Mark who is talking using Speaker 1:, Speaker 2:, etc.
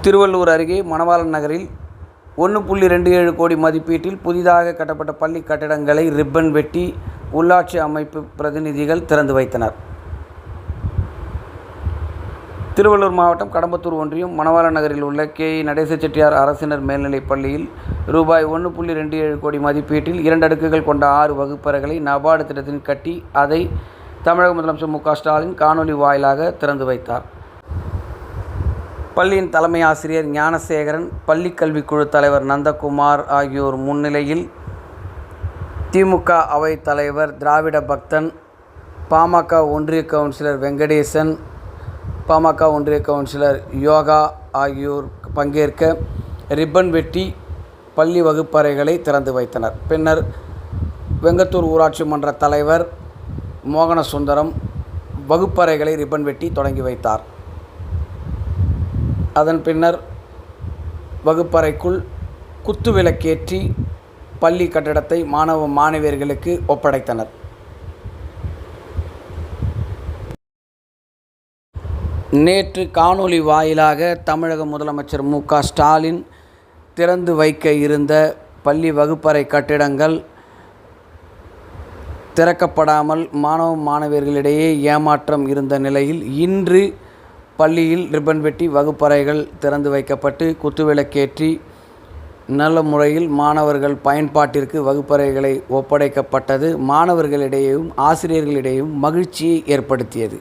Speaker 1: திருவள்ளூர் அருகே மணவாளன் நகரில் 1.27 கோடி மதிப்பீட்டில் புதிதாக கட்டப்பட்ட பள்ளி கட்டடங்களை ரிப்பன் வெட்டி உள்ளாட்சி அமைப்பு பிரதிநிதிகள் திறந்து வைத்தனர். திருவள்ளூர் மாவட்டம் கடம்பத்தூர் ஒன்றியம் மணவாளன் நகரில் உள்ள கே. நடேச செட்டியார் அரசினர் மேல்நிலைப் பள்ளியில் ரூபாய் 1.27 கோடி மதிப்பீட்டில் 2 அடுக்குகள் கொண்ட 6 வகுப்பறைகளை நபார்டு திட்டத்தில் கட்டி அதை தமிழக முதலமைச்சர் மு. க. ஸ்டாலின் காணொலி வாயிலாக திறந்து வைத்தார். பள்ளியின் தலைமை ஆசிரியர் ஞானசேகரன், பள்ளிக்கல்விக்குழு தலைவர் நந்தகுமார் ஆகியோர் முன்னிலையில் திமுக அவைத் தலைவர் திராவிட பக்தன், பாமக ஒன்றிய கவுன்சிலர் வெங்கடேசன், பாமக ஒன்றிய கவுன்சிலர் யோகா ஆகியோர் பங்கேற்க ரிப்பன் வெட்டி பள்ளி வகுப்பறைகளை திறந்து வைத்தனர். பின்னர் வெங்கத்தூர் ஊராட்சி மன்ற தலைவர் மோகனசுந்தரம் வகுப்பறைகளை ரிப்பன் வெட்டி தொடங்கி வைத்தார். அதன் பின்னர் வகுப்பறைக்குள் குத்துவிளக்கேற்றி பள்ளி கட்டடத்தை மாணவ மாணவியர்களுக்கு ஒப்படைத்தனர். நேற்று காணொலி வாயிலாக தமிழக முதலமைச்சர் மு. க. ஸ்டாலின் திறந்து வைக்க இருந்த பள்ளி வகுப்பறை கட்டிடங்கள் திறக்கப்படாமல் மாணவ மாணவியர்களிடையே ஏமாற்றம் இருந்த நிலையில் இன்று பள்ளியில் ரிப்பன் வெட்டி வகுப்பறைகள் திறந்து வைக்கப்பட்டு குத்துவிளக்கேற்றி நல்ல முறையில் மாணவர்கள் பயன்பாட்டிற்கு வகுப்பறைகளை ஒப்படைக்கப்பட்டது மாணவர்களிடையேயும் ஆசிரியர்களிடையேயும் மகிழ்ச்சியை ஏற்படுத்தியது.